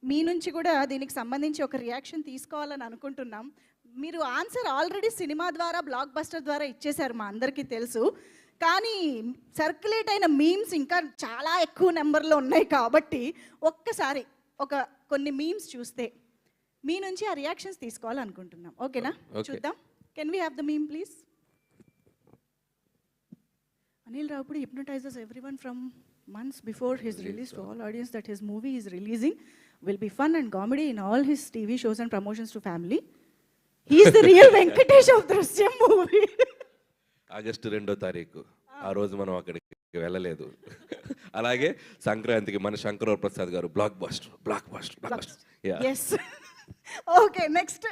మీ నుంచి కూడా దీనికి సంబంధించి ఒక రియాక్షన్ తీసుకోవాలని అనుకుంటున్నాం. మీరు ఆన్సర్ ఆల్రెడీ సినిమా ద్వారా బ్లాక్ బస్టర్ ద్వారా ఇచ్చేశారు, మా అందరికీ తెలుసు. కానీ సర్క్యులేట్ అయిన మీమ్స్ ఇంకా చాలా ఎక్కువ నెంబర్లో ఉన్నాయి కాబట్టి ఒక్కసారి కొన్ని మీమ్స్ చూస్తే మీ నుంచి ఆ రియాక్షన్స్ తీసుకోవాలనుకుంటున్నాం. ఓకేనా? చూద్దాం. Can we have the meme please? Anil Ravipudi hypnotizes everyone from months before his release to all audience that his movie is releasing will be fun and comedy in all his TV shows and promotions to family. He is the real Venkatesh of Drishyam movie. August 2వ తారీఖు ఆ రోజు మనం అక్కడికి వెళ్ళలేదు. అలాగే సంక్రాంతికి మన శంకరవర ప్రసాద్ గారు block buster. Yes. Okay, next.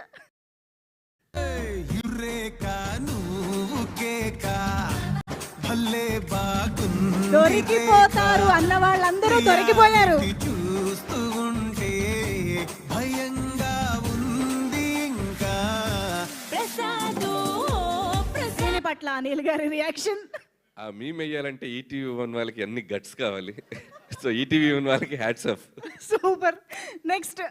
దొరికిపోతారు అన్న వాళ్ళందరూ దొరికిపోయారు. చూస్తూ ఉంటే భయంగా ఉంది ఇంకా. దీని పట్ల అనిల్ గారి రియాక్షన్. ఆ మీమ్ వేయాలంటే ఈటీవీ వన్ వాళ్ళకి అన్ని గట్స్ కావాలి. సో ఈటీవీ వన్ వాళ్ళకి హ్యాట్స్ ఆఫ్. సూపర్. నెక్స్ట్.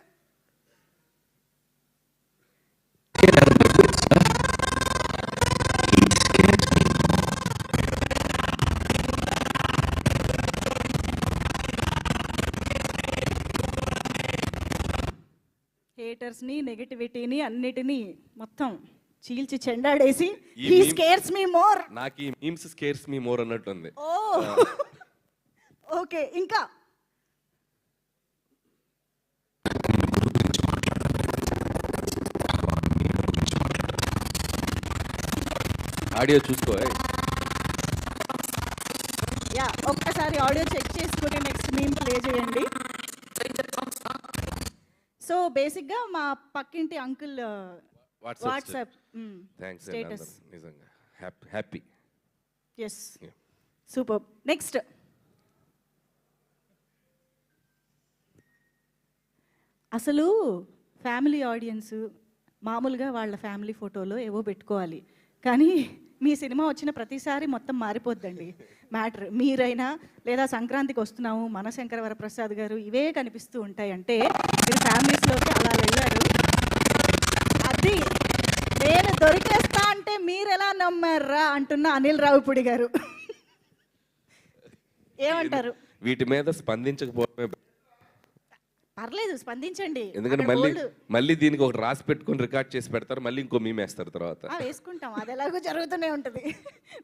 హేటర్స్ని, నెగటివిటీని అన్నిటినీ మొత్తం చీల్చి చెండాడేసి హీ స్కేర్స్ మీ మోర్. నాకు ఈ మీమ్స్ స్కేర్స్ మీ మోర్ అన్నట్టుంది. ఓకే, ఇంకా ఆడియో చూసుకో. యా, ఒక్కసారి ఆడియో చెక్ చేసుకుని నెక్స్ట్ మీమ్ ప్లే చేయండి. సో బేసిక్గా మా పక్కింటి అంకుల్ వాట్సాప్ స్టేటస్. నిజంగా హ్యాపీ. Yes, super. నెక్స్ట్. అసలు ఫ్యామిలీ ఆడియన్స్ మామూలుగా వాళ్ళ ఫ్యామిలీ ఫోటోలో ఏవో పెట్టుకోవాలి, కానీ మీ సినిమా వచ్చిన ప్రతిసారి మొత్తం మారిపోద్దండి మ్యాటర్. మీరైనా లేదా సంక్రాంతికి వస్తున్నాము మన శంకరవర ప్రసాద్ గారు ఇవే కనిపిస్తూ ఉంటాయి. అంటే మీరు ఫ్యామిలీస్లోకి అలా వెళ్ళారు. అది నేను దొరికేస్తా అంటే మీరు ఎలా నమ్మారా అంటున్న అనిల్ రావిపూడి గారు. ఏమంటారు? వీటి మీద స్పందించకపోవడమే పర్లేదు, స్పందించండి. ఎందుకంటే మళ్ళీ దీనికి ఒకటి రాసి పెట్టుకొని రికార్డ్ చేసి పెడతారు, మళ్ళీ ఇంకో మేము వేస్తారు తర్వాత. వేసుకుంటాం, అది ఎలాగో జరుగుతూనే ఉంటుంది.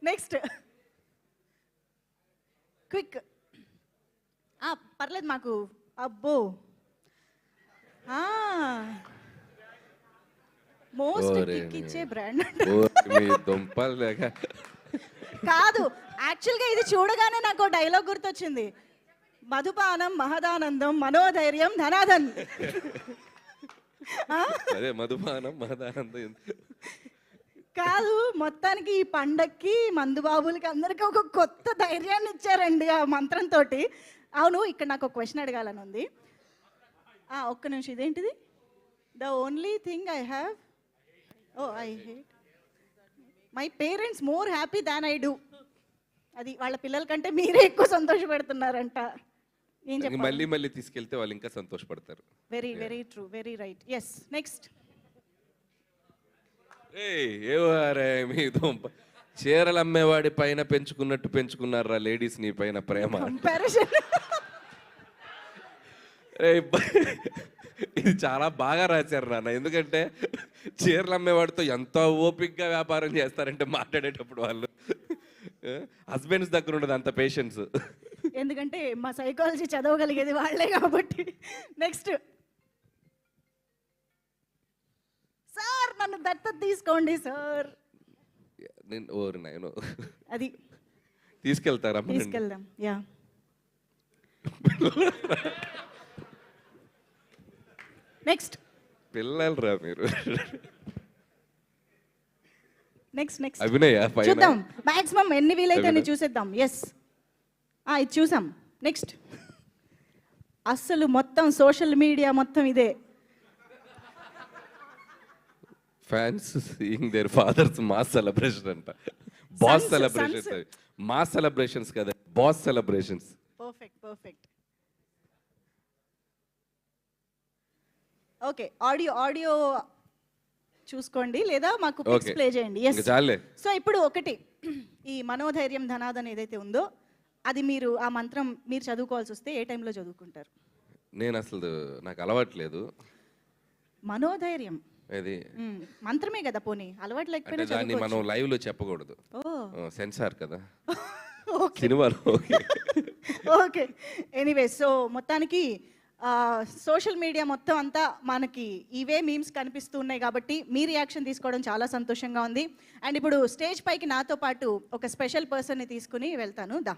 నెక్స్ట్. క్విక్. పర్లేదు మాకు. అబ్బో, మోస్ట్ కిక్ ఇచ్చే బ్రాండ్ కాదు. యాక్చువల్గా ఇది చూడగానే నాకు డైలాగ్ గుర్తొచ్చింది. మధుపానం మహదానందం మనోధైర్యం ధనాధన్. అదే మధుపానం మహదానందం కాదు, మొత్తానికి ఈ పండక్కి మందుబాబులకి అందరికీ ఒక కొత్త ధైర్యాన్ని ఇచ్చారండి ఆ మంత్రంతో. అవును, ఇక్కడ నాకు ఒక క్వశ్చన్ అడగాలని ఉంది. ఒక్క నిమిషం. ఇదేంటిది? The only thing I have I hate my parents more happy than I do. అది వాళ్ళ పిల్లల కంటే మీరే ఎక్కువ సంతోషపెడుతున్నారంట. మళ్ళీ తీసుకెళ్తే వాళ్ళు ఇంకా సంతోషపడతారు. Very very true, very right. Yes, next. మీ దుంప చీరలు అమ్మేవాడి పైన పెంచుకున్నట్టు పెంచుకున్నారా లేడీస్ నీ పైన ప్రేమ. ఇది చాలా బాగా రాశారు నాన్న. ఎందుకంటే చీరలు అమ్మేవాడితో ఎంత ఓపిక్గా వ్యాపారం చేస్తారంటే మాట్లాడేటప్పుడు వాళ్ళు హస్బెండ్స్ దగ్గర ఉండదు అంత పేషెన్స్. ఎందుకంటే మా సైకాలజీ చదవగలిగేది వాళ్ళే కాబట్టి. నెక్స్ట్. సార్ నన్ను దత్తత తీసుకోండి సార్. అది తీసుకెళ్తారా? తీసుకెళ్దాం. Yeah, next. పిల్లలు రా మీరు. నెక్స్ట్ నెక్స్ట్ అభినయ చూద్దాం. మాక్సిమం ఎన్ని వీలైతే అన్ని చూసేద్దాం. ఎస్, ఇది చూసాం. నెక్స్ట్. అస్సలు మొత్తం సోషల్ మీడియా మొత్తం ఇదే. Fans seeing their fathers mass celebration అంట. బాస్ సెలబ్రేషన్స్, మాస్ సెలబ్రేషన్స్ కదా, boss celebrations. Perfect. Okay, audio చూసుకోండి లేదా మాకు పిక్స్ Okay. ప్లే చేయండి. ఇంకా చాలే. సో ఇప్పుడు ఒకటి, ఈ మనోధైర్యం ధనాదన్ ఏదైతే ఉందో అది మీరు ఆ మంత్రం మీరు చదువుకోవాల్సి వస్తే ఏ టైంలో చదువుకుంటారు? నేను అసలు నాకు అలవాట్లేదు మనోధైర్యం ఇది. మంత్రమే కదా, పోనీ అలవాటు అంటే లేకపోయినా దాన్ని మనం చదువుకోవచ్చు. లైవ్ లో చెప్పకూడదు, ఓ సెన్సార్ కదా ఓకే సినిమాలో. ఓకే. ఓకే, ఎనీవే, సో మొత్తానికి సోషల్ మీడియా మొత్తం అంతా మనకి ఇవే మీమ్స్ కనిపిస్తూ ఉన్నాయి కాబట్టి మీ రియాక్షన్ తీసుకోవడం చాలా సంతోషంగా ఉంది. అండ్ ఇప్పుడు స్టేజ్ పైకి నాతో పాటు ఒక స్పెషల్ పర్సన్ని తీసుకుని వెళ్తాను. దా